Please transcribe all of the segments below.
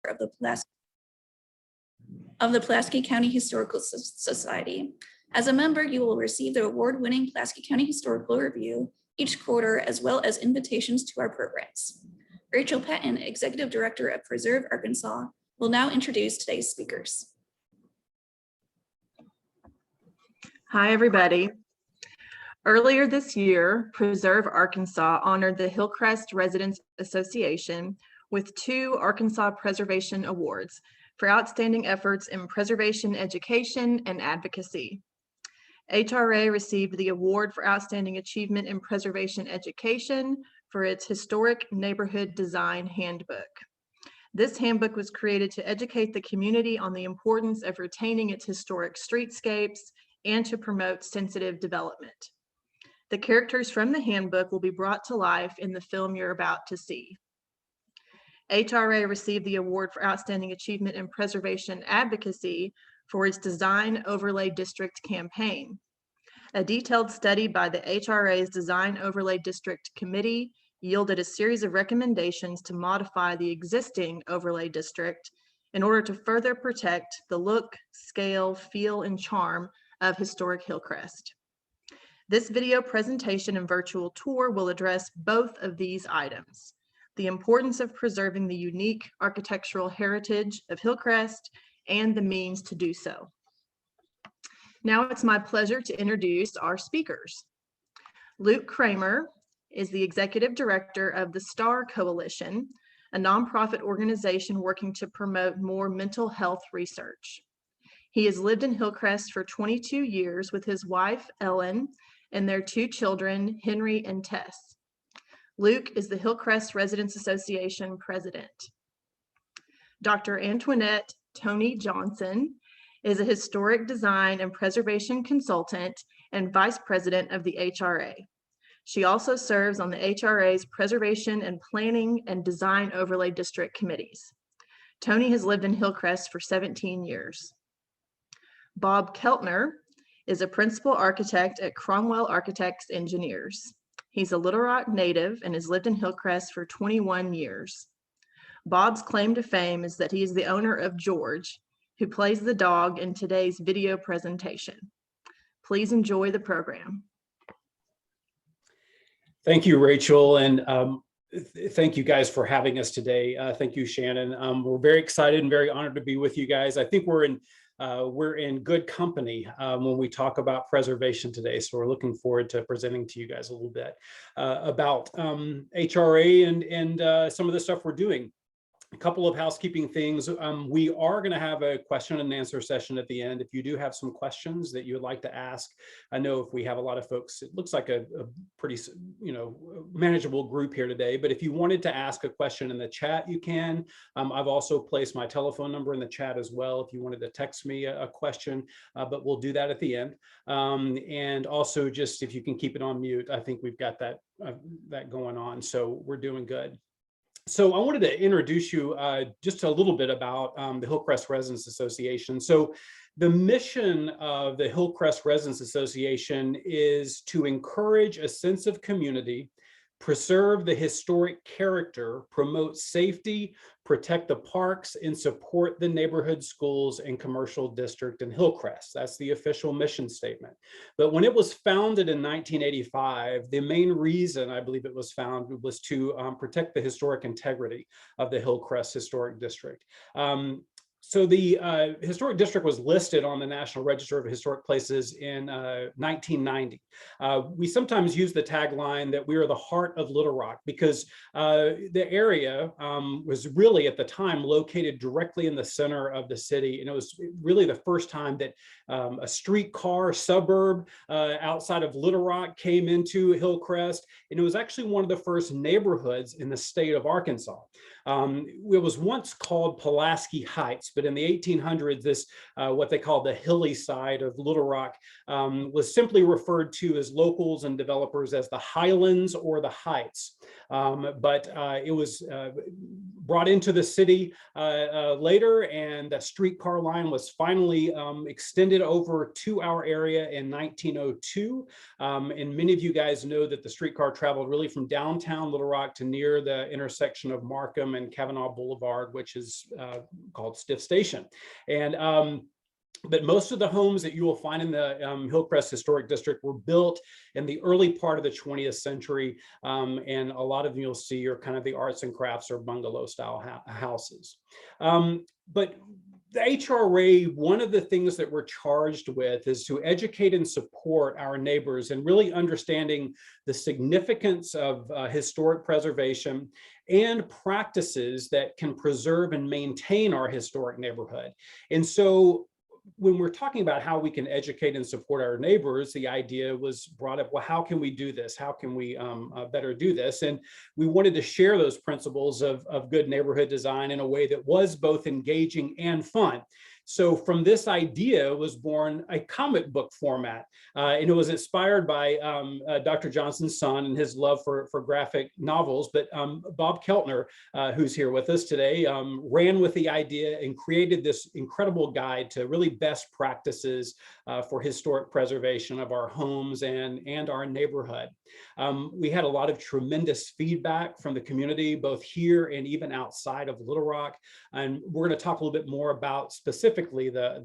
of the Pulaski County Historical Society. As a member, you will receive the award-winning Pulaski County Historical Review each quarter, as well as invitations to our programs. Rachel Patton, Executive Director of Preserve Arkansas, will now introduce today's speakers. Hi, everybody. Earlier this year, Preserve Arkansas honored the Hillcrest Residents Association with 2 Arkansas Preservation Awards for outstanding efforts in preservation education and advocacy. HRA received the award for outstanding achievement in preservation education for its Historic Neighborhood Design Handbook. This handbook was created to educate the community on the importance of retaining its historic streetscapes and to promote sensitive development. The characters from the handbook will be brought to life in the film you're about to see. HRA received the award for outstanding achievement in preservation advocacy for its Design Overlay District campaign. A detailed study by the HRA's Design Overlay District Committee yielded a series of recommendations to modify the existing overlay district in order to further protect the look, scale, feel, and charm of historic Hillcrest. This video presentation and virtual tour will address both of these items: the importance of preserving the unique architectural heritage of Hillcrest and the means to do so. Now it's my pleasure to introduce our speakers. Luke Kramer is the Executive Director of the STAR Coalition, a nonprofit organization working to promote more mental health research. He has lived in Hillcrest for 22 years with his wife, Ellen, and their 2 children, Henry and Tess. Luke is the Hillcrest Residents Association President. Dr. Antoinette Tony Johnson is a historic design and preservation consultant and Vice President of the HRA. She also serves on the HRA's Preservation and Planning and Design Overlay District committees. Tony has lived in Hillcrest for 17 years. Bob Keltner is a principal architect at Cromwell Architects Engineers. He's a Little Rock native and has lived in Hillcrest for 21 years. Bob's claim to fame is that he is the owner of George, who plays the dog in today's video presentation. Please enjoy the program. Thank you, Rachel, and thank you guys for having us today. Thank you, Shannon. We're very excited and very honored to be with you guys. I think we're in good company when we talk about preservation today. So we're looking forward to presenting to you guys a little bit about HRA and some of the stuff we're doing. A couple of housekeeping things. We are going to have a question and answer session at the end. If you do have some questions that you would like to ask, I know if we have a lot of folks, it looks like a pretty, manageable group here today. But if you wanted to ask a question in the chat, you can. I've also placed my telephone number in the chat as well if you wanted to text me a question, but we'll do that at the end. And also just if you can keep it on mute, I think we've got that going on. So we're doing good. So I wanted to introduce you just a little bit about the Hillcrest Residents Association. So the mission of the Hillcrest Residents Association is to encourage a sense of community, preserve the historic character, promote safety, protect the parks, and support the neighborhood schools and commercial district in Hillcrest. That's the official mission statement. But when it was founded in 1985, the main reason I believe it was founded was to protect the historic integrity of the Hillcrest Historic District. So the historic district was listed on the National Register of Historic Places in 1990. We sometimes use the tagline that we are the heart of Little Rock because the area was really at the time located directly in the center of the city. And it was really the first time that a streetcar suburb outside of Little Rock came into Hillcrest. And it was actually one of the first neighborhoods in the state of Arkansas. It was once called Pulaski Heights, but in the 1800s, this what they called the hilly side of Little Rock was simply referred to as locals and developers as the Highlands or the Heights. But it was brought into the city later, and the streetcar line was finally extended over to our area in 1902. And many of you guys know that the streetcar traveled really from downtown Little Rock to near the intersection of Markham and Kavanaugh Boulevard, which is called Stiff Station. And but most of the homes that you will find in the Hillcrest Historic District were built in the early part of the 20th century. And a lot of them you'll see are kind of the arts and crafts or bungalow style houses. But the HRA, one of the things that we're charged with is to educate and support our neighbors and really understanding the significance of historic preservation and practices that can preserve and maintain our historic neighborhood. And so when we're talking about how we can educate and support our neighbors, the idea was brought up, well, how can we do this? How can we better do this? And we wanted to share those principles of good neighborhood design in a way that was both engaging and fun. So from this idea was born a comic book format, and it was inspired by Dr. Johnson's son and his love for graphic novels. But Bob Keltner, who's here with us today, ran with the idea and created this incredible guide to really best practices for historic preservation of our homes and our neighborhood. We had a lot of tremendous feedback from the community, both here and even outside of Little Rock. And we're going to talk a little bit more about specifically the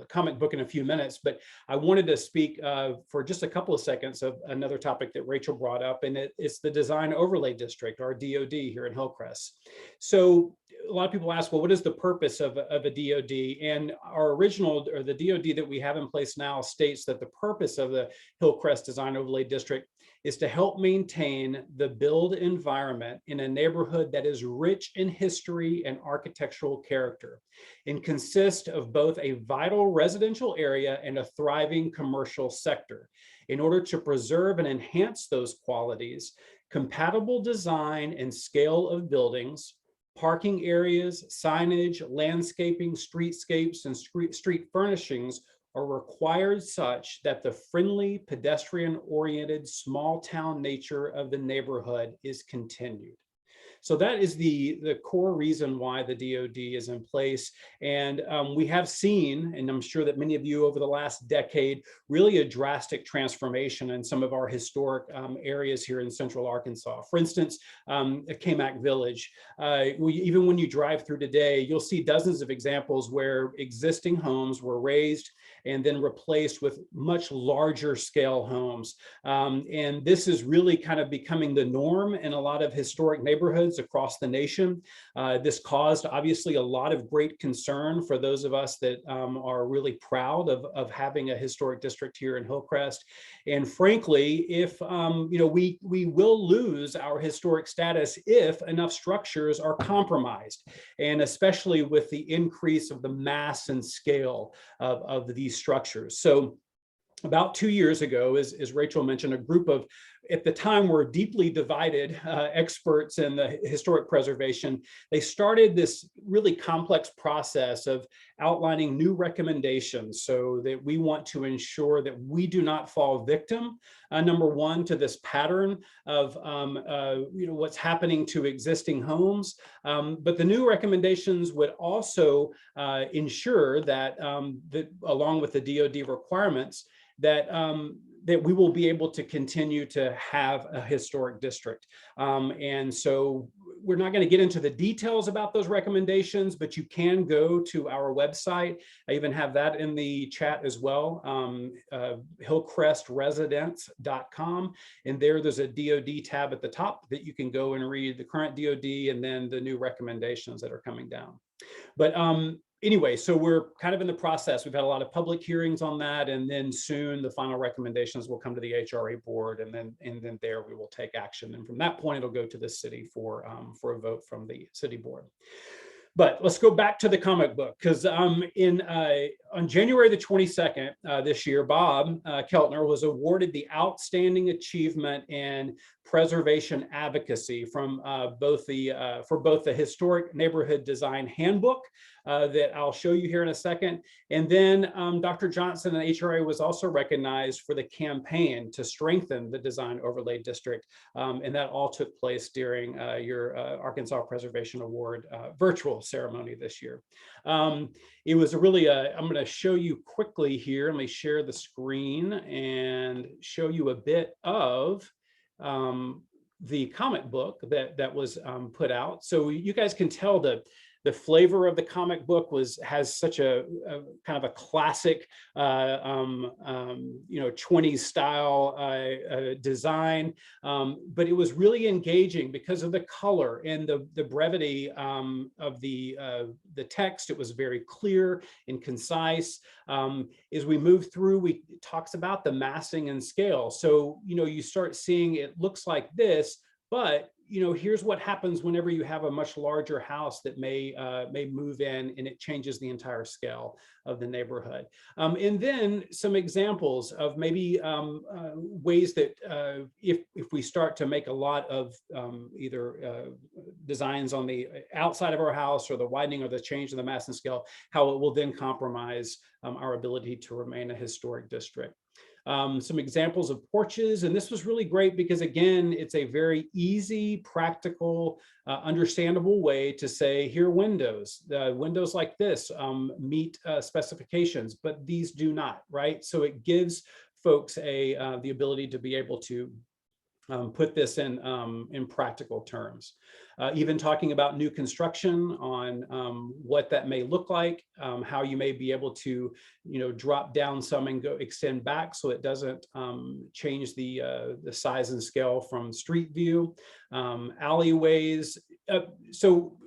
comic book in a few minutes, but I wanted to speak for just a couple of seconds of another topic that Rachel brought up, and it's the Design Overlay District, or DOD, here in Hillcrest. So a lot of people ask, well, what is the purpose of a DOD? And our original, or the DOD that we have in place now, states that the purpose of the Hillcrest Design Overlay District is to help maintain the build environment in a neighborhood that is rich in history and architectural character, and consists of both a vital residential area and a thriving commercial sector. In order to preserve and enhance those qualities, compatible design and scale of buildings, parking areas, signage, landscaping, streetscapes, and street furnishings are required such that the friendly, pedestrian-oriented, small-town nature of the neighborhood is continued. So that is the core reason why the DOD is in place. And we have seen, and I'm sure that many of you over the last decade, really a drastic transformation in some of our historic areas here in Central Arkansas. For instance, Kamac Village, even when you drive through today, you'll see dozens of examples where existing homes were raised and then replaced with much larger scale homes. And this is really kind of becoming the norm in a lot of historic neighborhoods across the nation. This caused obviously a lot of great concern for those of us that are really proud of having a historic district here in Hillcrest. And frankly, if we will lose our historic status if enough structures are compromised, and especially with the increase of the mass and scale of these structures. So about 2 years ago, as Rachel mentioned, a group of, at the time, were deeply divided experts in the historic preservation. They started this really complex process of outlining new recommendations so that we want to ensure that we do not fall victim, number one, to this pattern of what's happening to existing homes. But the new recommendations would also ensure that, along with the DOD requirements, that we will be able to continue to have a historic district. And so we're not going to get into the details about those recommendations, but you can go to our website. I even have that in the chat as well, hillcrestresidents.com. And there's a DOD tab at the top that you can go and read the current DOD and then the new recommendations that are coming down. But anyway, so we're kind of in the process. We've had a lot of public hearings on that, and then soon the final recommendations will come to the HRA board, and then there we will take action. And from that point, it'll go to the city for a vote from the city board. But let's go back to the comic book, because on January the 22nd this year, Bob Keltner was awarded the Outstanding Achievement in preservation advocacy from for both the Historic Neighborhood Design Handbook that I'll show you here in a second. And then Dr. Johnson and HRA was also recognized for the campaign to strengthen the Design Overlay District. And that all took place during your Arkansas Preservation Award virtual ceremony this year. It was a really, I'm going to show you quickly here. Let me share the screen and show you a bit of the comic book that was put out. So you guys can tell the flavor of the comic book has such a kind of a classic, 20s style design, but it was really engaging because of the color and the brevity of the text. It was very clear and concise. As we move through, it talks about the massing and scale. So you start seeing it looks like this, but here's what happens whenever you have a much larger house that may move in, and it changes the entire scale of the neighborhood. And then some examples of maybe ways that if we start to make a lot of either designs on the outside of our house or the widening or the change in the mass and scale, how it will then compromise our ability to remain a historic district. Some examples of porches, and this was really great because again, it's a very easy, practical, understandable way to say, here are windows. Windows like this meet specifications, but these do not, right? So it gives folks the ability to be able to put this in practical terms. Even talking about new construction on what that may look like, how you may be able to, drop down some and go extend back so it doesn't change the size and scale from street view. Alleyways. So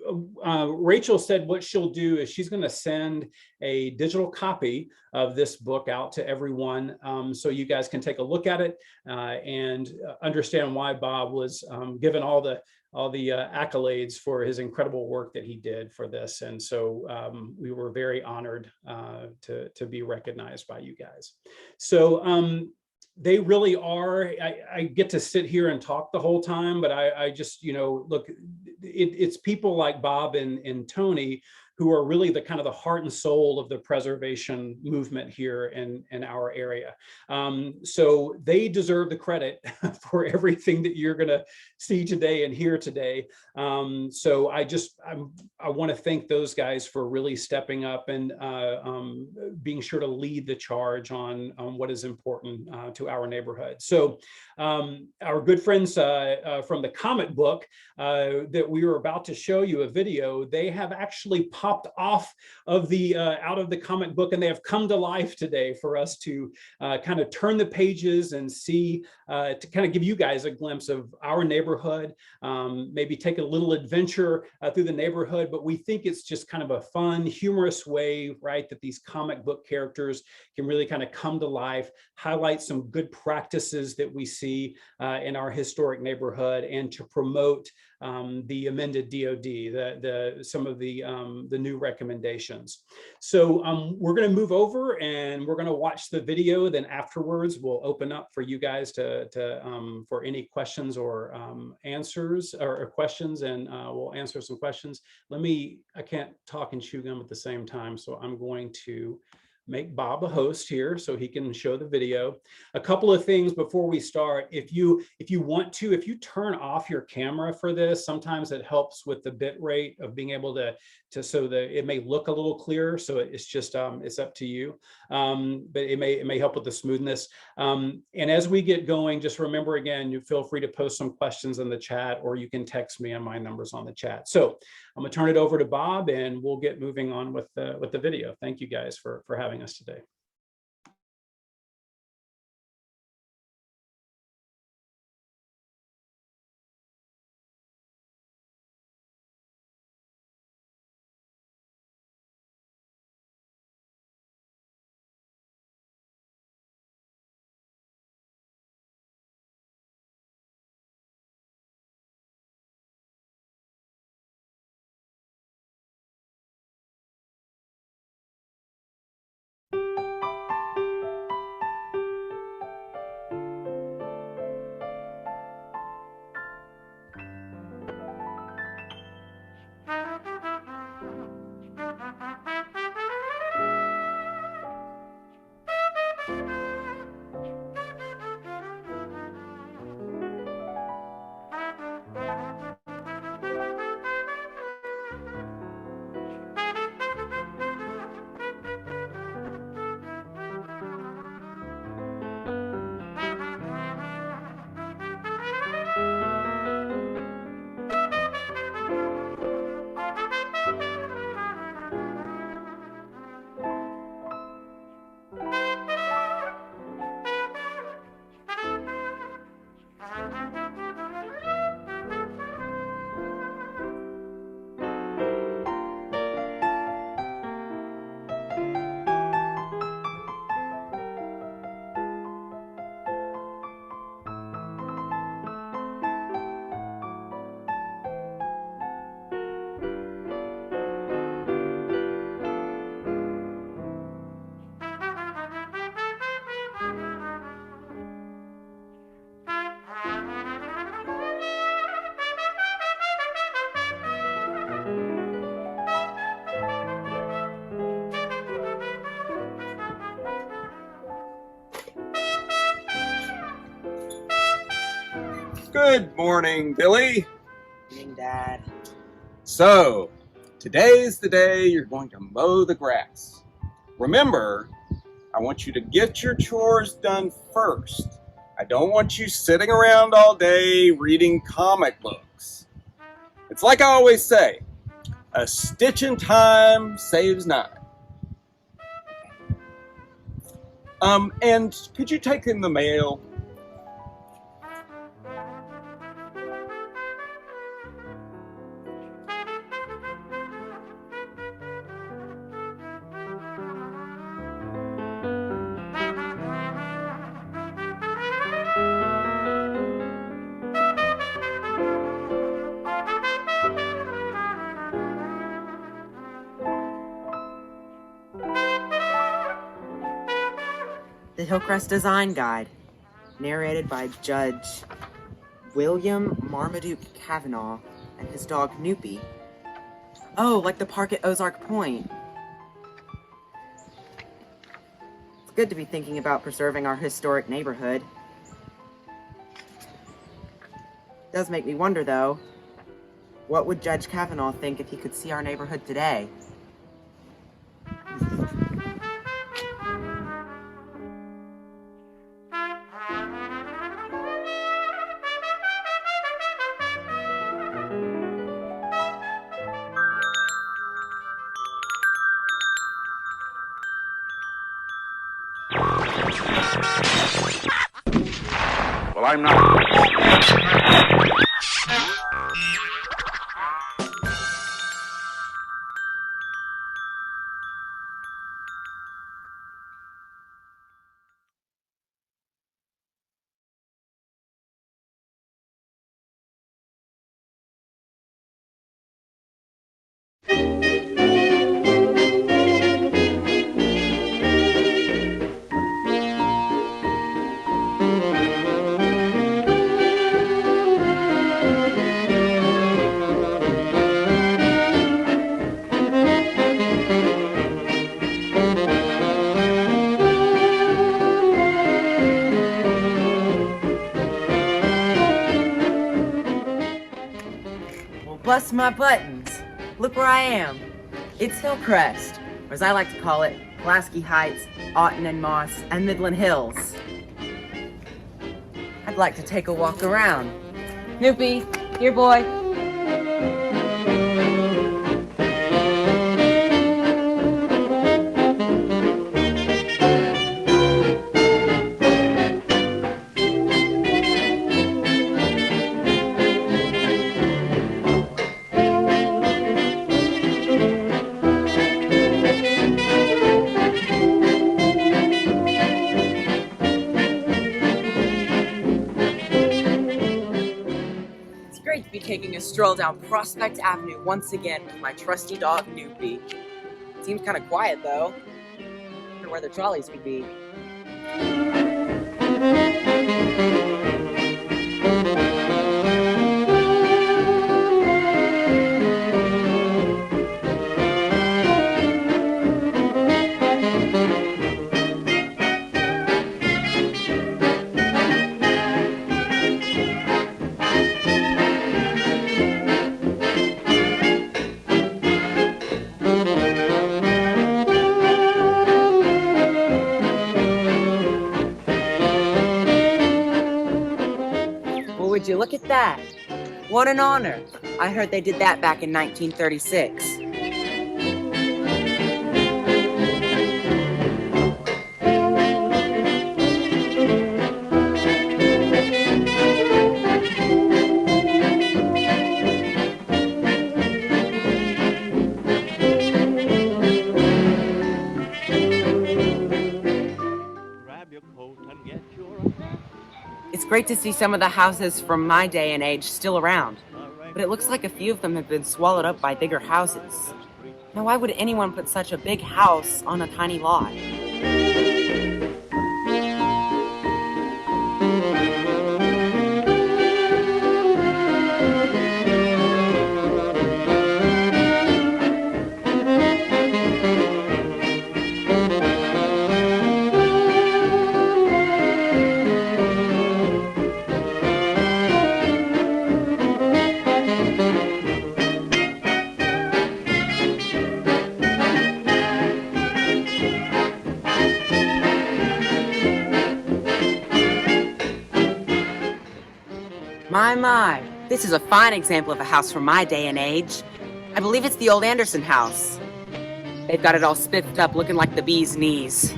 Rachel said what she'll do is she's going to send a digital copy of this book out to everyone so you guys can take a look at it and understand why Bob was given all the accolades for his incredible work that he did for this. And so we were very honored to be recognized by you guys. So they really are, I get to sit here and talk the whole time, but I just, look, it's people like Bob and Tony who are really the kind of the heart and soul of the preservation movement here in our area. So they deserve the credit for everything that you're gonna see today and hear today. So I wanna thank those guys for really stepping up and being sure to lead the charge on what is important to our neighborhood. So our good friends from the comic book that we were about to show you a video, they have actually popped off of the out of the comic book, and they have come to life today for us to kind of turn the pages and see, to kind of give you guys a glimpse of our neighborhood, maybe take a little adventure through the neighborhood. But we think it's just kind of a fun, humorous way, right, that these comic book characters can really kind of come to life, highlight some good practices that we see in our historic neighborhood, and to promote the amended DOD, some of the new recommendations. So we're going to move over and we're going to watch the video. Then afterwards, we'll open up for you guys for any questions or answers or questions, and we'll answer some questions. I can't talk and chew gum at the same time, so I'm going to make Bob a host here so he can show the video. A couple of things before we start. If you turn off your camera for this, sometimes it helps with the bit rate of being able to so that it may look a little clearer. So it's just it's up to you, but it may help with the smoothness. And as we get going, just remember again, you feel free to post some questions in the chat, or you can text me, and my number's on the chat. So I'm gonna turn it over to Bob, and we'll get moving on with the video. Thank you guys for having us today. Good morning, Billy. Morning, Dad. So, today's the day you're going to mow the grass. Remember, I want you to get your chores done first. I don't want you sitting around all day reading comic books. It's like I always say, a stitch in time saves nine. And could you take in the mail? The Hillcrest Design Guide, narrated by Judge William Marmaduke Kavanaugh and his dog Noopy. Oh, like the park at Ozark Point. It's good to be thinking about preserving our historic neighborhood. Does make me wonder, though, what would Judge Kavanaugh think if he could see our neighborhood today? Well, I'm not. Bust my buttons. Look where I am. It's Hillcrest, or as I like to call it, Pulaski Heights, Auten and Moss, and Midland Hills. I'd like to take a walk around. Noopy, here boy. Taking a stroll down Prospect Avenue once again with my trusty dog Noopy. Seems kind of quiet though. Wonder where the trolleys could be. Would you look at that? What an honor. I heard they did that back in 1936. It's great to see some of the houses from my day and age still around, but it looks like a few of them have been swallowed up by bigger houses. Now, why would anyone put such a big house on a tiny lot? my. This is a fine example of a house from my day and age. I believe it's the old Anderson house. They've got it all spiffed up looking like the bee's knees.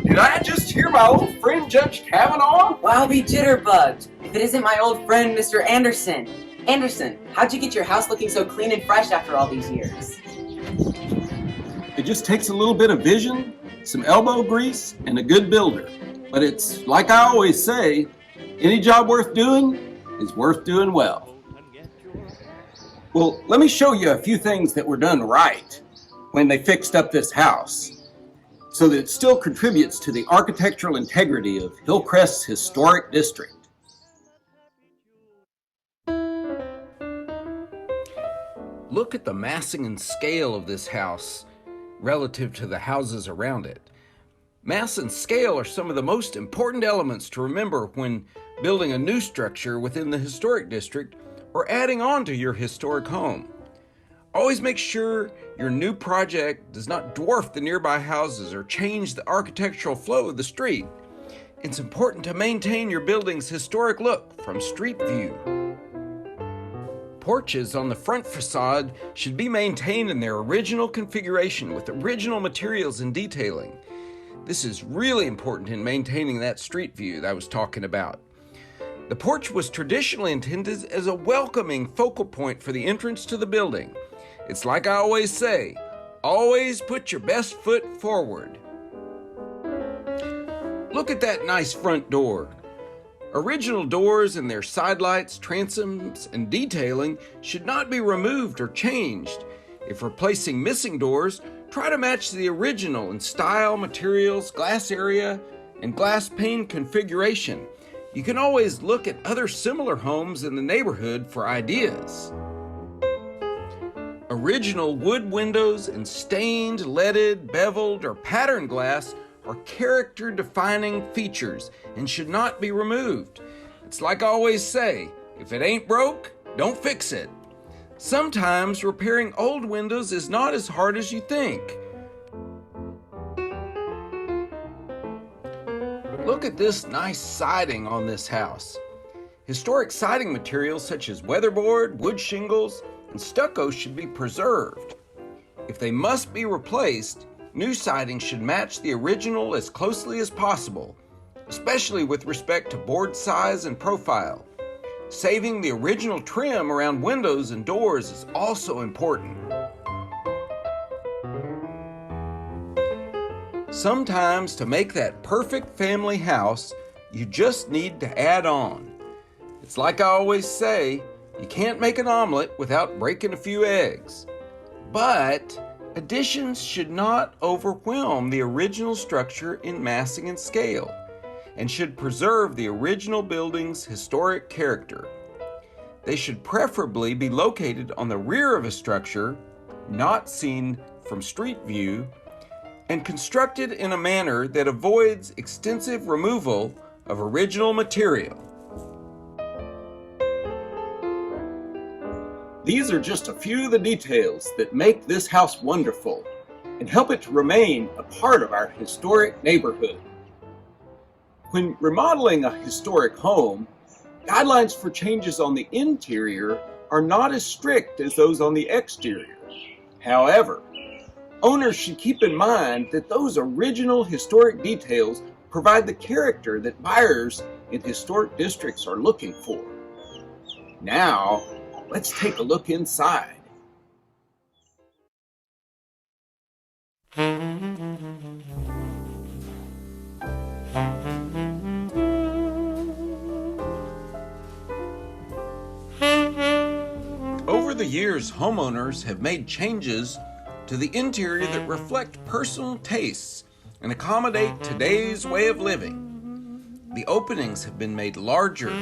Did I just hear my old friend Judge Kavanaugh? Well, I'll be jitterbugged if it isn't my old friend, Mr. Anderson. Anderson, how'd you get your house looking so clean and fresh after all these years? It just takes a little bit of vision, some elbow grease, and a good builder. But it's like I always say, any job worth doing is worth doing well. Well, let me show you a few things that were done right when they fixed up this house, so that it still contributes to the architectural integrity of Hillcrest's historic district. Look at the massing and scale of this house relative to the houses around it. Mass and scale are some of the most important elements to remember when building a new structure within the historic district or adding on to your historic home. Always make sure your new project does not dwarf the nearby houses or change the architectural flow of the street. It's important to maintain your building's historic look from street view. Porches on the front facade should be maintained in their original configuration with original materials and detailing. This is really important in maintaining that street view that I was talking about. The porch was traditionally intended as a welcoming focal point for the entrance to the building. It's like I always say, always put your best foot forward. Look at that nice front door. Original doors and their sidelights, transoms, and detailing should not be removed or changed. If replacing missing doors, try to match the original in style, materials, glass area, and glass pane configuration. You can always look at other similar homes in the neighborhood for ideas. Original wood windows and stained, leaded, beveled, or patterned glass are character-defining features and should not be removed. It's like I always say, if it ain't broke, don't fix it. Sometimes repairing old windows is not as hard as you think. Look at this nice siding on this house. Historic siding materials such as weatherboard, wood shingles, and stucco should be preserved. If they must be replaced, new siding should match the original as closely as possible, especially with respect to board size and profile. Saving the original trim around windows and doors is also important. Sometimes to make that perfect family house, you just need to add on. It's like I always say, you can't make an omelet without breaking a few eggs. But additions should not overwhelm the original structure in massing and scale, and should preserve the original building's historic character. They should preferably be located on the rear of a structure, not seen from street view, and constructed in a manner that avoids extensive removal of original material. These are just a few of the details that make this house wonderful and help it to remain a part of our historic neighborhood. When remodeling a historic home, guidelines for changes on the interior are not as strict as those on the exterior. However, owners should keep in mind that those original historic details provide the character that buyers in historic districts are looking for. Now, let's take a look inside. Over the years, homeowners have made changes to the interior that reflect personal tastes and accommodate today's way of living. The openings have been made larger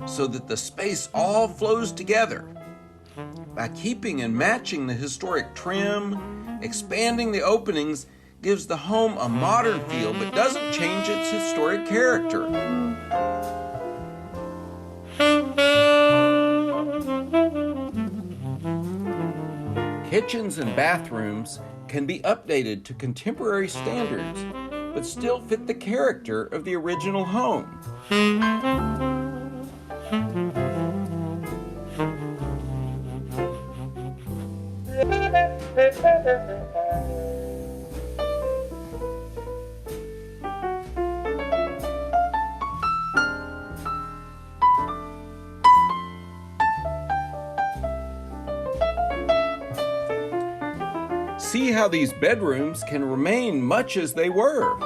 so that the space all flows together. By keeping and matching the historic trim, expanding the openings gives the home a modern feel but doesn't change its historic character. Kitchens and bathrooms can be updated to contemporary standards but still fit the character of the original home. See how these bedrooms can remain much as they were.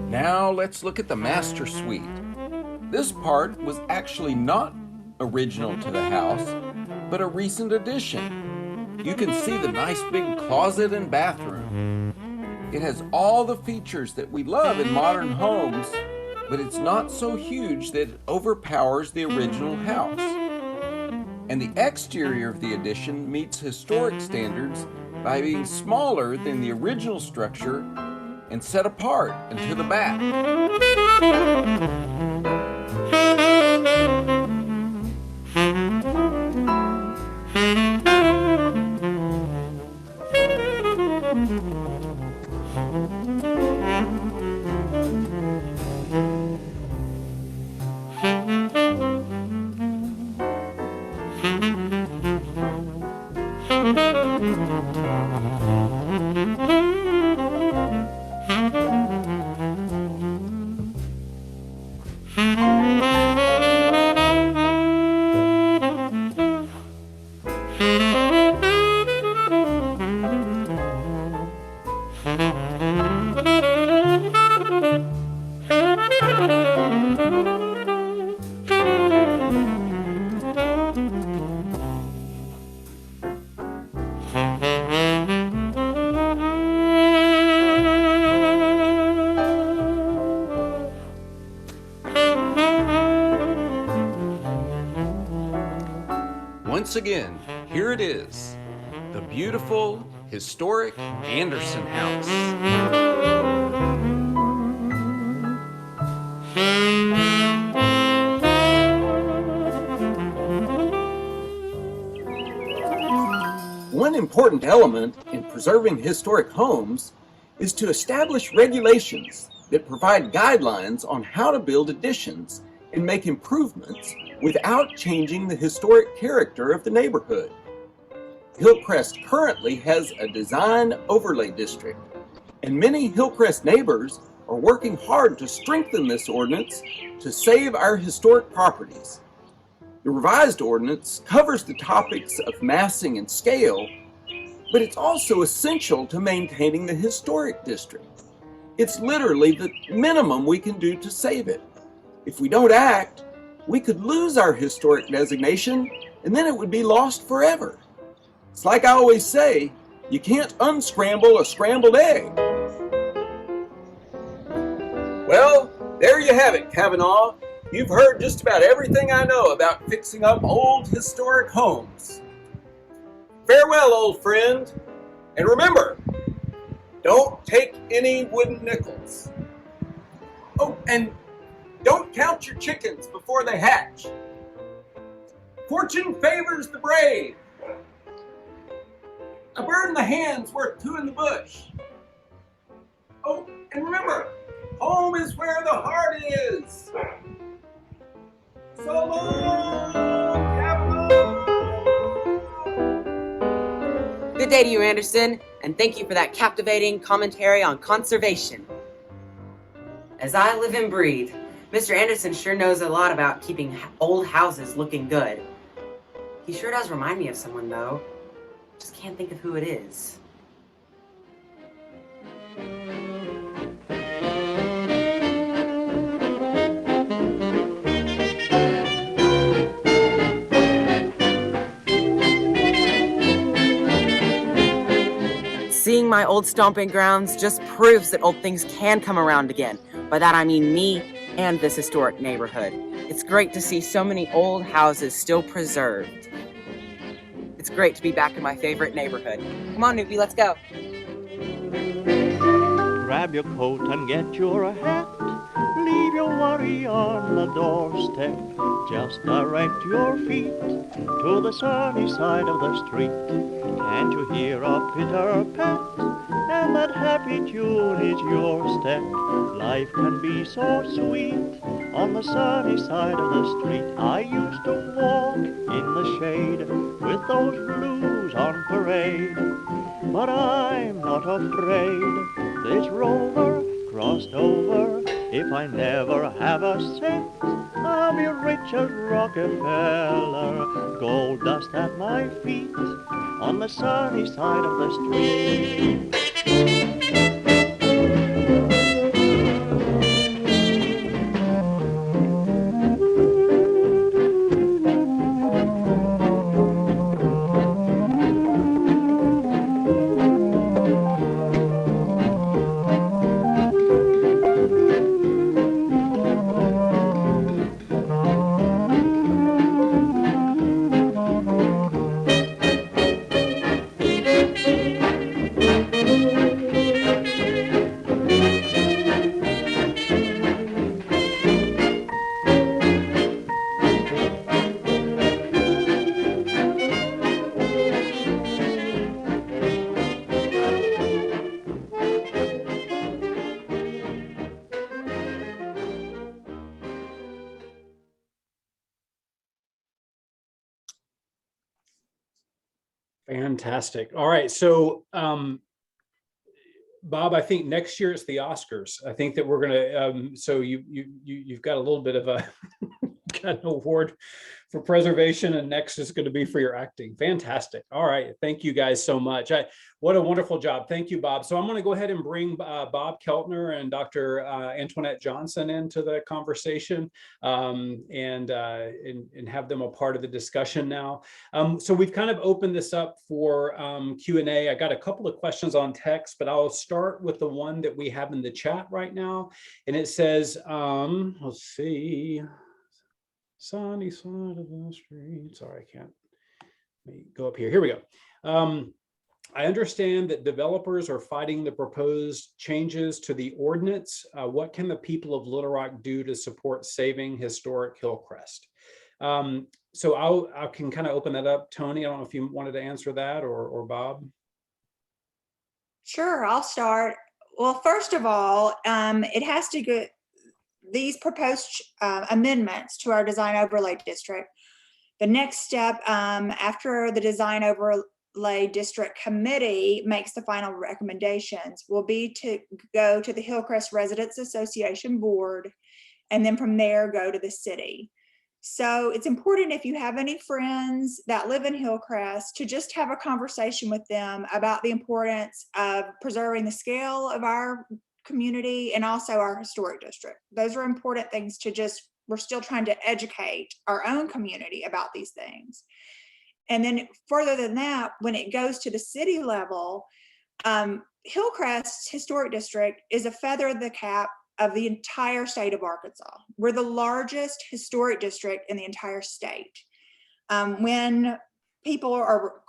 Now let's look at the master suite. This part was actually not original to the house, but a recent addition. You can see the nice big closet and bathroom. It has all the features that we love in modern homes, but it's not so huge that it overpowers the original house. And the exterior of the addition meets historic standards by being smaller than the original structure and set apart and to the back. Once again, here it is, the beautiful, historic Anderson House. One important element in preserving historic homes is to establish regulations that provide guidelines on how to build additions and make improvements without changing the historic character of the neighborhood. Hillcrest currently has a design overlay district, and many Hillcrest neighbors are working hard to strengthen this ordinance to save our historic properties. The revised ordinance covers the topics of massing and scale, but it's also essential to maintaining the historic district. It's literally the minimum we can do to save it. If we don't act, we could lose our historic designation, and then it would be lost forever. It's like I always say, you can't unscramble a scrambled egg. Well, there you have it, Kavanaugh. You've heard just about everything I know about fixing up old historic homes. Farewell, old friend. And remember, don't take any wooden nickels. Oh, and don't count your chickens before they hatch. Fortune favors the brave. A bird in the hand's worth two in the bush. Oh, and remember, home is where the heart is. So long, Kavanaugh! day to you, Anderson, and thank you for that captivating commentary on conservation. As I live and breathe, Mr. Anderson sure knows a lot about keeping old houses looking good. He sure does remind me of someone, though. Just can't think of who it is. Seeing my old stomping grounds just proves that old things can come around again. By that I mean me and this historic neighborhood. It's great to see so many old houses still preserved. It's great to be back in my favorite neighborhood. Come on, newbie, let's go. Grab your coat and get your hat. Leave your worry on the doorstep. Just direct your feet to the sunny side of the street. Can't you hear a pitter-pat? And that happy tune is your step. Life can be so sweet on the sunny side of the street. I used to walk in the shade with those blues on parade. But I'm not afraid. This rover crossed over. If I never have a cent, I'll be rich as Rockefeller. Gold dust at my feet on the sunny side of the street. Fantastic. All right. So, Bob, I think next year it's the Oscars. I think that we're going to, so you've got a little bit of a got an award for preservation, and next is going to be for your acting. Fantastic. All right. Thank you guys so much. What a wonderful job. Thank you, Bob. So I'm going to go ahead and bring Bob Keltner and Dr. Antoinette Johnson into the conversation and have them a part of the discussion now. So we've kind of opened this up for Q&A. I got a couple of questions on text, but I'll start with the one that we have in the chat right now. And it says, let's see. Sunny side of the street. Sorry, I can't. Let me go up here. Here we go. I understand that developers are fighting the proposed changes to the ordinance. What can the people of Little Rock do to support saving historic Hillcrest? So I can kind of open that up. Tony, I don't know if you wanted to answer that, or Bob. Sure, I'll start. Well, first of all, it has to go. These proposed amendments to our design overlay district, the next step after the design overlay district committee makes the final recommendations will be to go to the Hillcrest Residents Association board, and then from there go to the city. So it's important, if you have any friends that live in Hillcrest, to just have a conversation with them about the importance of preserving the scale of our community and also our historic district. Those are important things to we're still trying to educate our own community about these things. And then further than that, when it goes to the city level, Hillcrest Historic District is a feather in the cap of the entire state of Arkansas. We're the largest historic district in the entire state. When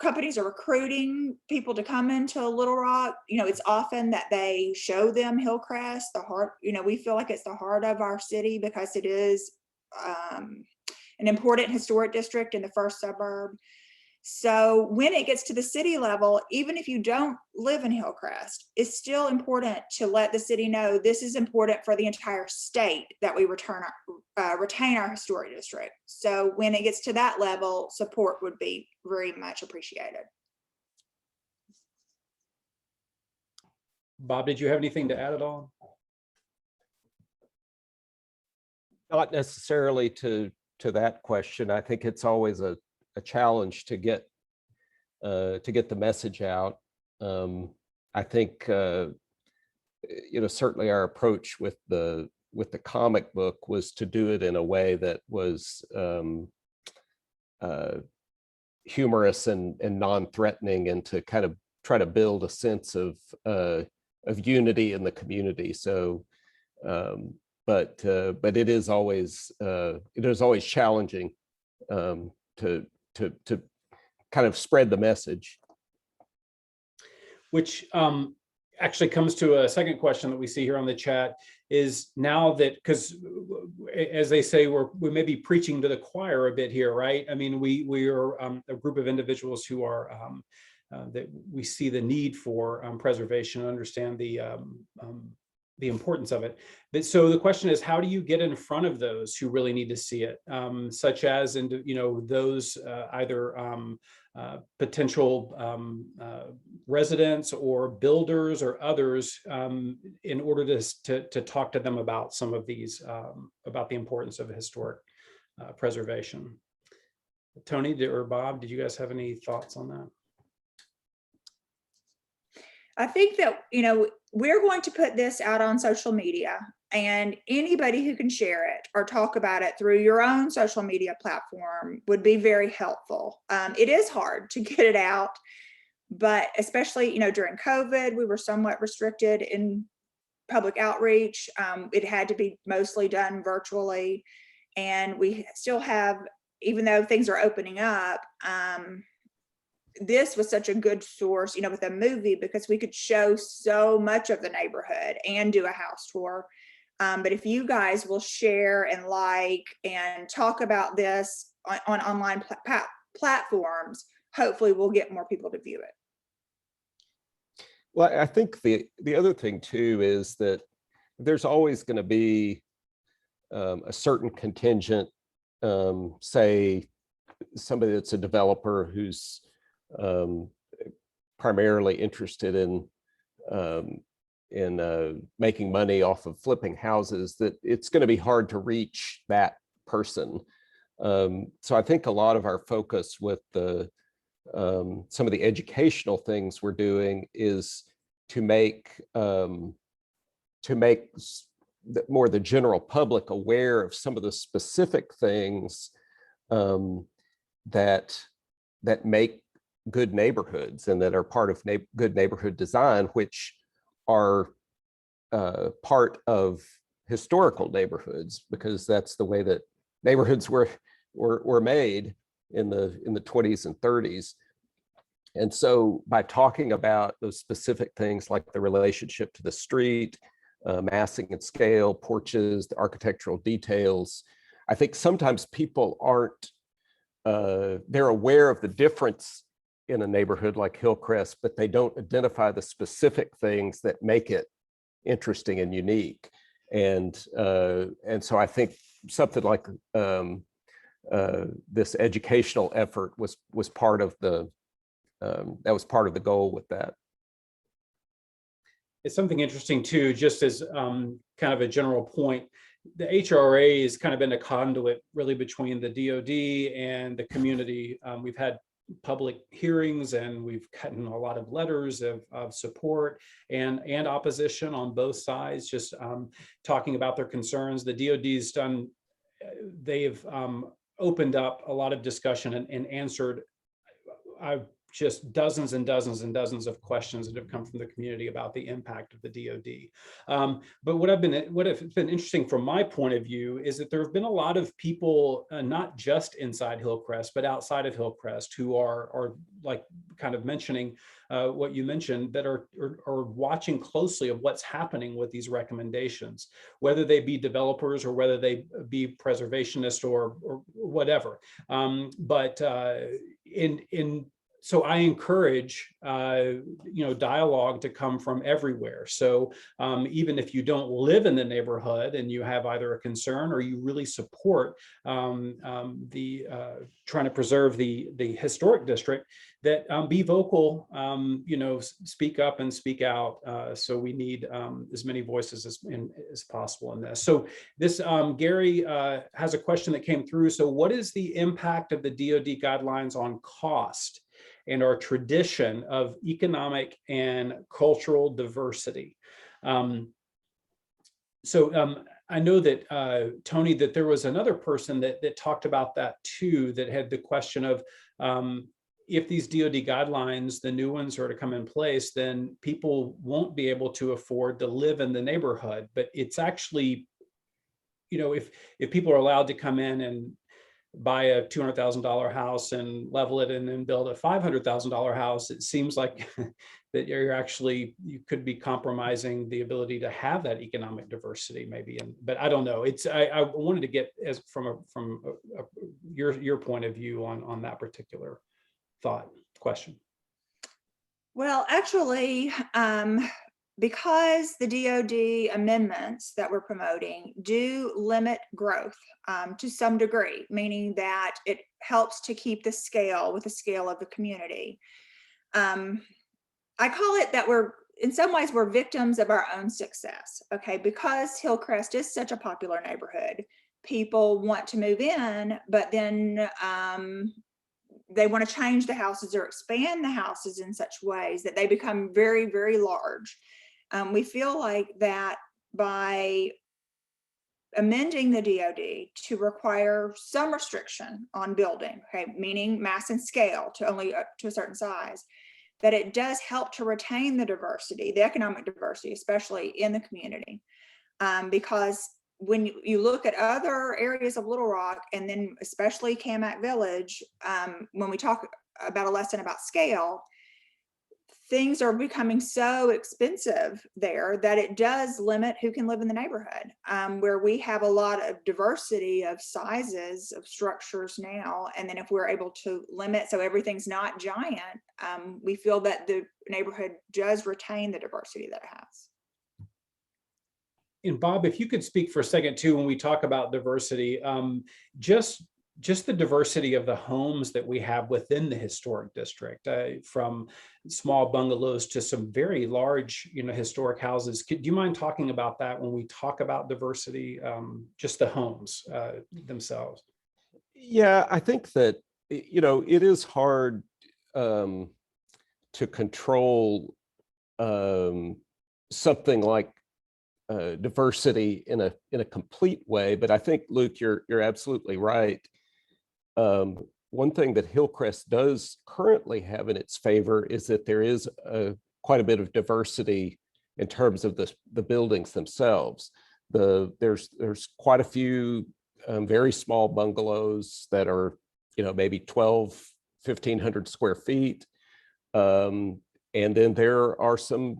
companies are recruiting people to come into Little Rock, it's often that they show them Hillcrest, the heart, we feel like it's the heart of our city because it is an important historic district in the first suburb. So when it gets to the city level, even if you don't live in Hillcrest, it's still important to let the city know this is important for the entire state, that we retain our historic district. So when it gets to that level, support would be very much appreciated. Bob, did you have anything to add at all? Not necessarily to that question. I think it's always a challenge to get the message out. I think certainly our approach with the comic book was to do it in a way that was humorous and non-threatening, and to kind of try to build a sense of unity in the community. So, but it is always challenging to kind of spread the message. Which actually comes to a second question that we see here on the chat, is now that, because as they say, we may be preaching to the choir a bit here, right? I mean, we are a group of individuals who are that we see the need for preservation and understand the importance of it. But so the question is, how do you get in front of those who really need to see it, such as those either potential residents or builders or others, in order to talk to them about some of these, about the importance of historic preservation. Tony or Bob, did you guys have any thoughts on that? I think that, we're going to put this out on social media, and anybody who can share it or talk about it through your own social media platform would be very helpful. It is hard to get it out, but especially, during COVID, we were somewhat restricted in public outreach. It had to be mostly done virtually, and we still have, even though things are opening up, this was such a good source, with a movie, because we could show so much of the neighborhood and do a house tour. But if you guys will share and and talk about this on online platforms, hopefully we'll get more people to view it. Well, I think the other thing too is that there's always going to be a certain contingent, say somebody that's a developer who's primarily interested in making money off of flipping houses, that it's going to be hard to reach that person. So I think a lot of our focus with some of the educational things we're doing is to make more the general public aware of some of the specific things that make good neighborhoods and that are part of good neighborhood design, which are part of historical neighborhoods, because that's the way that neighborhoods were made in the 20s and 30s. And so by talking about those specific things like the relationship to the street, massing and scale, porches, the architectural details, I think sometimes people aren't, they're aware of the difference in a neighborhood like Hillcrest, but they don't identify the specific things that make it interesting and unique. And so I think something like this educational effort was part of the goal with that. It's something interesting too, just as kind of a general point. The HRA has kind of been a conduit really between the DoD and the community. We've had public hearings and we've gotten a lot of letters of support and opposition on both sides, just talking about their concerns. The DoD's done, they've opened up a lot of discussion and answered just dozens and dozens and dozens of questions that have come from the community about the impact of the DoD. But what has been interesting from my point of view is that there have been a lot of people, not just inside Hillcrest, but outside of Hillcrest, who are like kind of mentioning what you mentioned, that are watching closely of what's happening with these recommendations, whether they be developers or whether they be preservationists or whatever. But in so I encourage, dialogue to come from everywhere. So even if you don't live in the neighborhood and you have either a concern or you really support the trying to preserve the historic district, that be vocal, speak up and speak out. So we need as many voices as possible in this. So this Gary has a question that came through. So what is the impact of the DoD guidelines on cost and our tradition of economic and cultural diversity? I know that Tony, that there was another person that talked about that too, that had the question of if these DoD guidelines, the new ones, are to come in place, then people won't be able to afford to live in the neighborhood. But it's actually, if people are allowed to come in and buy a $200,000 house and level it and then build a $500,000 house, it seems like that you could be compromising the ability to have that economic diversity maybe. But I don't know. I wanted to get from your point of view on that particular question. Well, actually, because the DoD amendments that we're promoting do limit growth to some degree, meaning that it helps to keep the scale with the scale of the community. I call it that in some ways, we're victims of our own success, okay? Because Hillcrest is such a popular neighborhood, people want to move in, but then they want to change the houses or expand the houses in such ways that they become very, very large. We feel like that by amending the DoD to require some restriction on building, okay, meaning mass and scale to only up to a certain size, that it does help to retain the diversity, the economic diversity, especially in the community. Because when you look at other areas of Little Rock, and then especially Camac Village, when we talk about a lesson about scale, things are becoming so expensive there that it does limit who can live in the neighborhood, where we have a lot of diversity of sizes of structures now. And then if we're able to limit so everything's not giant, we feel that the neighborhood does retain the diversity that it has. And Bob, if you could speak for a second too, when we talk about diversity, just the diversity of the homes that we have within the historic district, from small bungalows to some very large, historic houses. Do you mind talking about that when we talk about diversity, just the homes themselves? Yeah, I think that, it is hard to control something like diversity in a complete way, but I think, Luke, you're absolutely right. One thing that Hillcrest does currently have in its favor is that there is quite a bit of diversity in terms of the buildings themselves. There's quite a few very small bungalows that are, maybe 1,500 square feet, and then there are some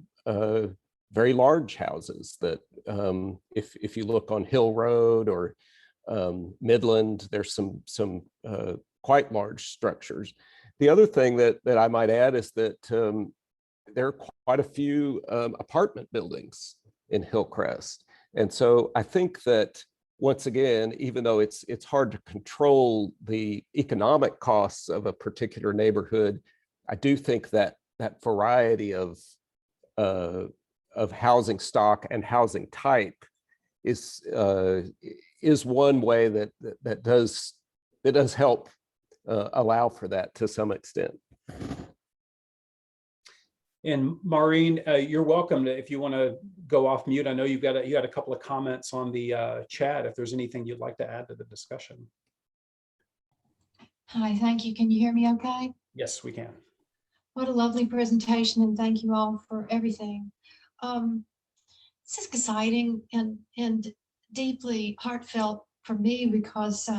very large houses that, if you look on Hill Road or Midland, there's some quite large structures. The other thing that I might add is that there are quite a few apartment buildings in Hillcrest. And so I think that, once again, even though it's hard to control the economic costs of a particular neighborhood, I do think that variety of housing stock and housing type is one way that does help allow for that to some extent. And Maureen, you're welcome to, if you want to go off mute. I know you had a couple of comments on the chat. If there's anything you'd like to add to the discussion. Hi, thank you. Can you hear me okay? Yes, we can. What a lovely presentation, and thank you all for everything. This is exciting and deeply heartfelt for me, because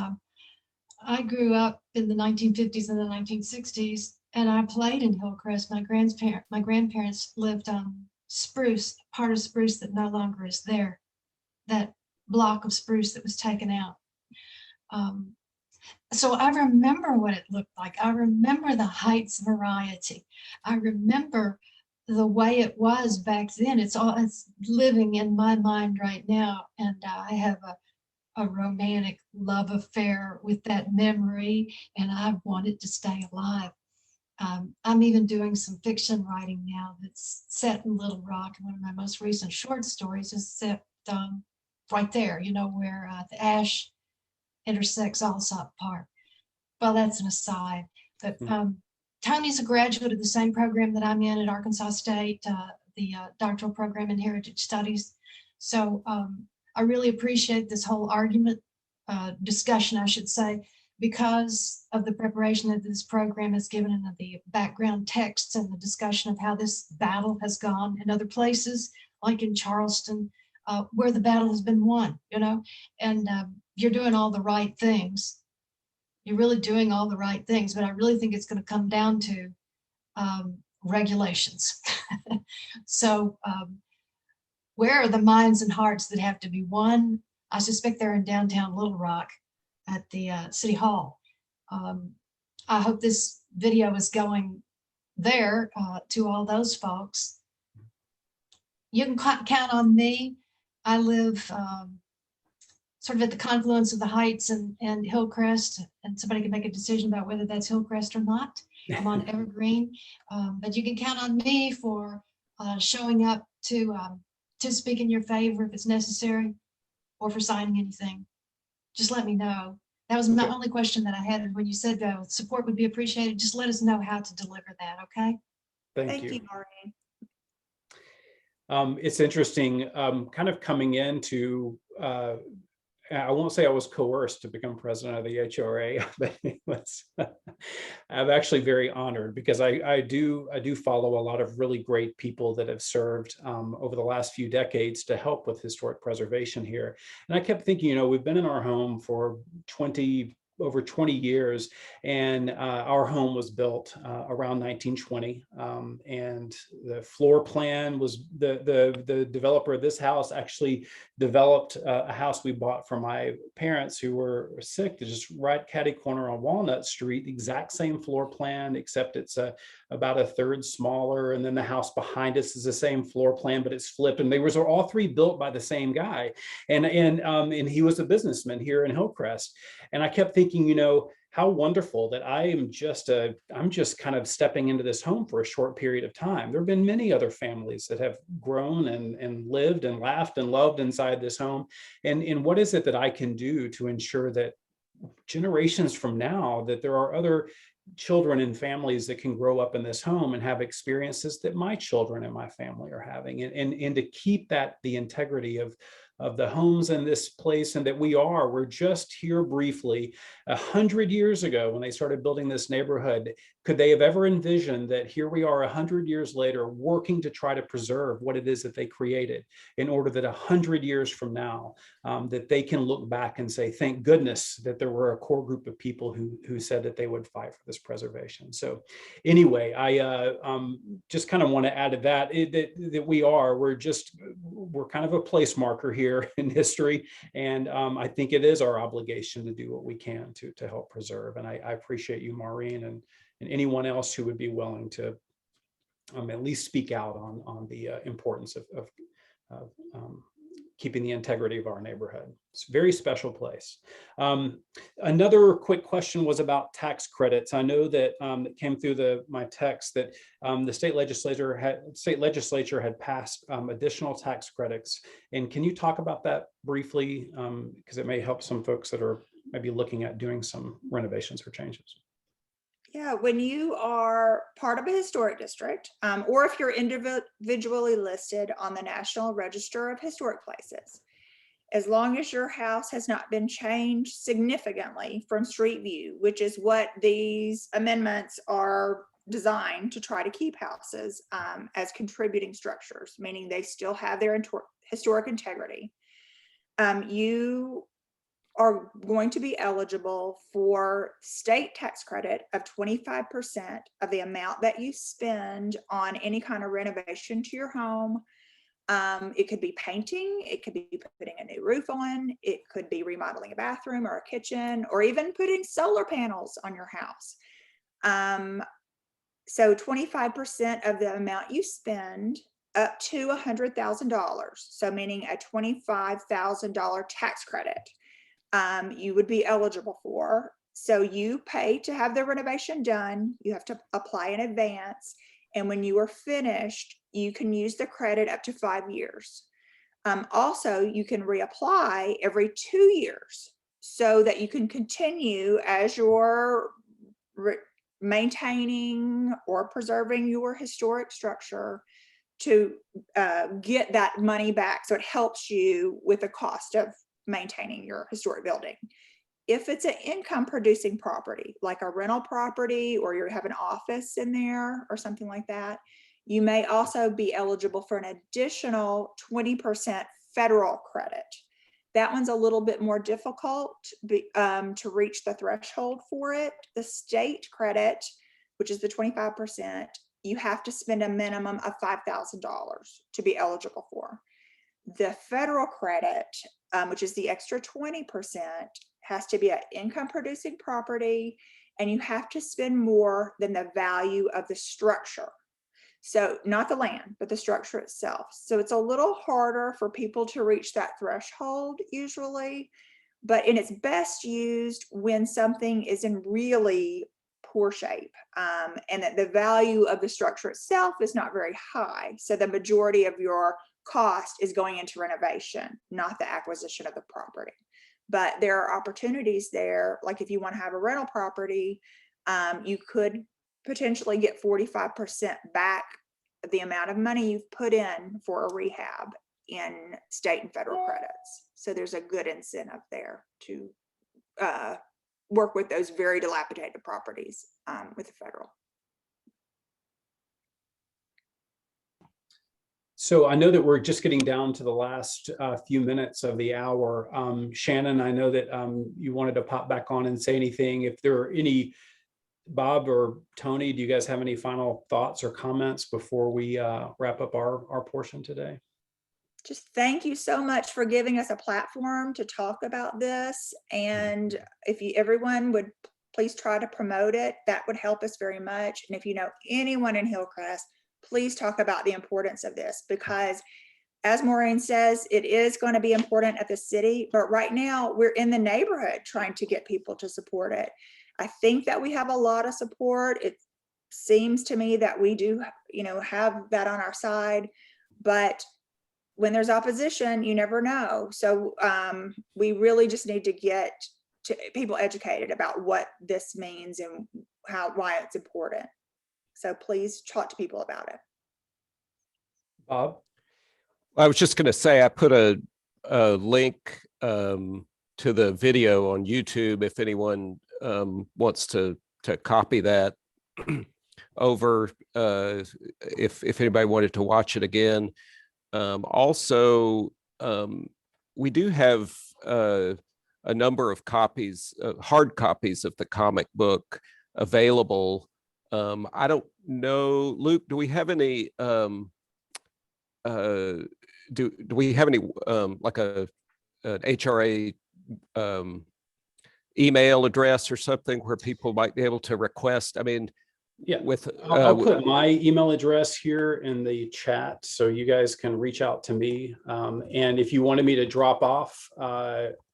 I grew up in the 1950s and the 1960s, and I played in Hillcrest. My grandparents lived on Spruce, part of Spruce that no longer is there, that block of spruce that was taken out. So I remember what it looked like. I remember the Heights variety. I remember the way it was back then. It's living in my mind right now. And I have a romantic love affair with that memory, and I want it to stay alive. I'm even doing some fiction writing now that's set in Little Rock. One of my most recent short stories is set right there, where the Ash intersects Alsop Park. Well, that's an aside, but Tony's a graduate of the same program that I'm in at Arkansas State, the doctoral program in Heritage Studies. So I really appreciate this whole argument, discussion, I should say, because of the preparation that this program has given and the background texts and the discussion of how this battle has gone in other places, like in Charleston, where the battle has been won, and you're doing all the right things. You're really doing all the right things, but I really think it's going to come down to regulations. So where are the minds and hearts that have to be won? I suspect they're in downtown Little Rock at the City Hall. I hope this video is going there to all those folks. You can count on me. I live sort of at the confluence of the Heights and Hillcrest, and somebody can make a decision about whether that's Hillcrest or not. I'm on Evergreen, but you can count on me for showing up to speak in your favor if it's necessary, or for signing anything. Just let me know. That was my only question that I had. And when you said support would be appreciated, just let us know how to deliver that, okay? Thank you. Maureen. It's interesting, kind of coming into, I won't say I was coerced to become president of the HRA, but I'm actually very honored because I do follow a lot of really great people that have served over the last few decades to help with historic preservation here. And I kept thinking, we've been in our home for over 20 years, and our home was built around 1920, and the floor plan was the developer of this house actually developed a house we bought from my parents who were sick, just right catty corner on Walnut Street, the exact same floor plan, except it's about a third smaller, and then the house behind us is the same floor plan, but it's flipped, and they were all three built by the same guy, and he was a businessman here in Hillcrest. And I kept thinking, how wonderful that I'm just kind of stepping into this home for a short period of time. There have been many other families that have grown and lived and laughed and loved inside this home. And what is it that I can do to ensure that generations from now, that there are other children and families that can grow up in this home and have experiences that my children and my family are having, and to keep the integrity of the homes in this place, and that we're just here briefly 100 years ago when they started building this neighborhood. Could they have ever envisioned that here we are 100 years later working to try to preserve what it is that they created, in order that 100 years from now that they can look back and say, thank goodness that there were a core group of people who said that they would fight for this preservation. So anyway, I just kind of want to add to that, that we're kind of a place marker here in history. And I think it is our obligation to do what we can to help preserve. And I appreciate you, Maureen, and anyone else who would be willing to at least speak out on the importance of keeping the integrity of our neighborhood. It's a very special place. Another quick question was about tax credits. I know that it came through my text that the state legislature had passed additional tax credits. And can you talk about that briefly? Because it may help some folks that are maybe looking at doing some renovations or changes. Yeah, when you are part of a historic district, or if you're individually listed on the National Register of Historic Places, as long as your house has not been changed significantly from street view, which is what these amendments are designed to try to keep houses as contributing structures, meaning they still have their historic integrity, you are going to be eligible for state tax credit of 25% of the amount that you spend on any kind of renovation to your home, It could be painting, it could be putting a new roof on, it could be remodeling a bathroom or a kitchen, or even putting solar panels on your house. So 25% of the amount you spend up to $100,000, so meaning a $25,000 tax credit, you would be eligible for. So you pay to have the renovation done, you have to apply in advance, and when you are finished, you can use the credit up to 5 years. Also, you can reapply every 2 years so that you can continue as you're maintaining or preserving your historic structure to get that money back. So it helps you with the cost of maintaining your historic building. If it's an income producing property, like a rental property, or you have an office in there or something like that, you may also be eligible for an additional 20% federal credit. That one's a little bit more difficult to reach the threshold for it. The state credit, which is the 25%, you have to spend a minimum of $5,000 to be eligible for. The federal credit, which is the extra 20%, has to be an income producing property, and you have to spend more than the value of the structure. So not the land, but the structure itself. So it's a little harder for people to reach that threshold usually, but it's best used when something is in really poor shape, and that the value of the structure itself is not very high. So the majority of your cost is going into renovation, not the acquisition of the property. But there are opportunities there, like if you want to have a rental property, you could potentially get 45% back the amount of money you've put in for a rehab in state and federal credits. So there's a good incentive there to work with those very dilapidated properties with the federal. So I know that we're just getting down to the last few minutes of the hour. Shannon, I know that you wanted to pop back on and say anything. If there are any, Bob or Tony, do you guys have any final thoughts or comments before we wrap up our portion today? Just thank you so much for giving us a platform to talk about this. And if everyone would please try to promote it, that would help us very much. And if you know anyone in Hillcrest, please talk about the importance of this, because as Maureen says, it is going to be important at the city, but right now we're in the neighborhood trying to get people to support it. I think that we have a lot of support. It seems to me that we do, have that on our side, but when there's opposition, you never know. So we really just need to get people educated about what this means and why it's important. So please talk to people about it. Bob? I was just going to say, I put a link to the video on YouTube if anyone wants to copy that over, if anybody wanted to watch it again. Also, we do have a number of copies, hard copies of the comic book available. I don't know, Luke, do we have any, do we have any like an HRA email address or something where people might be able to request? I mean, yeah, I'll put my email address here in the chat so you guys can reach out to me. And if you wanted me to drop off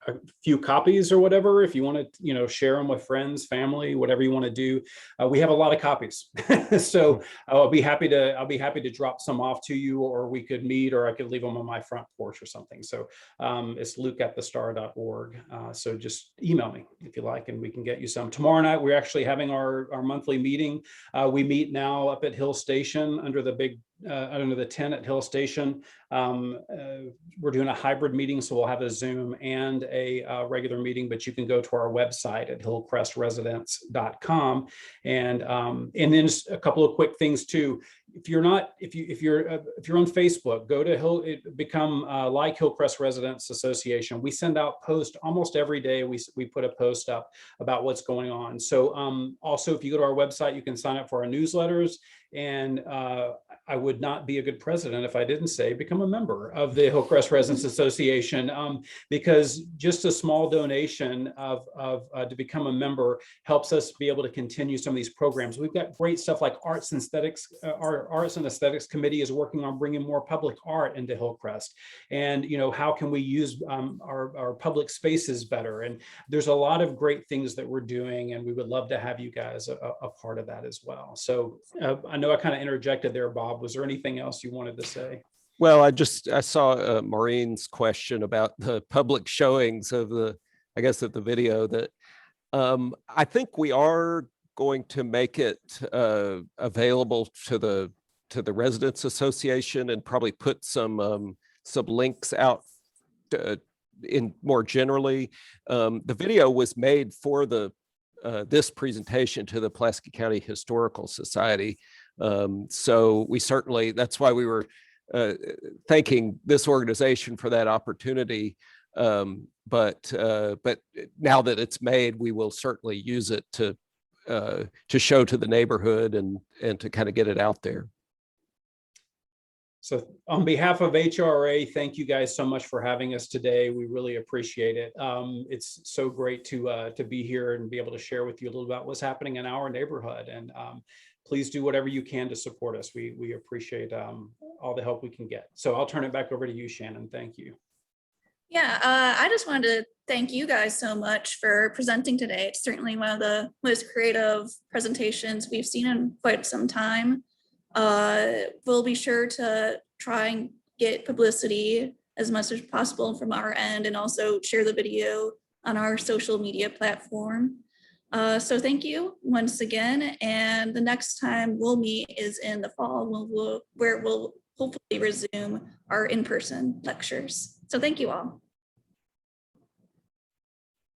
a few copies or whatever, if you want to, share them with friends, family, whatever you want to do, we have a lot of copies. So I'll be happy to drop some off to you, or we could meet, or I could leave them on my front porch or something. So it's luke@thestar.org. So just email me if you like, and we can get you some. Tomorrow night, we're actually having our monthly meeting. We meet now up at Hill Station under the big under the tent at Hill Station. We're doing a hybrid meeting, so we'll have a Zoom and a regular meeting, but you can go to our website at hillcrestresidence.com. And then just a couple of quick things too. If you're on Facebook, go to become like Hillcrest Residents Association. We send out posts almost every day. We put a post up about what's going on. So also, if you go to our website, you can sign up for our newsletters. And I would not be a good president if I didn't say become a member of the Hillcrest Residents Association, because just a small donation to become a member helps us be able to continue some of these programs. We've got great stuff like arts and aesthetics. Our Arts and Aesthetics Committee is working on bringing more public art into Hillcrest. And how can we use our public spaces better? And there's a lot of great things that we're doing, and we would love to have you guys a part of that as well. So I know I kind of interjected there, Bob. Was there anything else you wanted to say? Well, I saw Maureen's question about the public showings of the video that I think we are going to make it available to the Residents Association and probably put some links out in more generally. The video was made for this presentation to the Pulaski County Historical Society. So we certainly, that's why we were thanking this organization for that opportunity. But now that it's made, we will certainly use it to show to the neighborhood and to kind of get it out there. So on behalf of HRA, thank you guys so much for having us today. We really appreciate it. It's so great to be here and be able to share with you a little about what's happening in our neighborhood. And please do whatever you can to support us. We appreciate all the help we can get. So I'll turn it back over to you, Shannon. Thank you. Yeah, I just wanted to thank you guys so much for presenting today. It's certainly one of the most creative presentations we've seen in quite some time. We'll be sure to try and get publicity as much as possible from our end, and also share the video on our social media platform. So thank you once again. And the next time we'll meet is in the fall, where we'll hopefully resume our in-person lectures. So thank you all.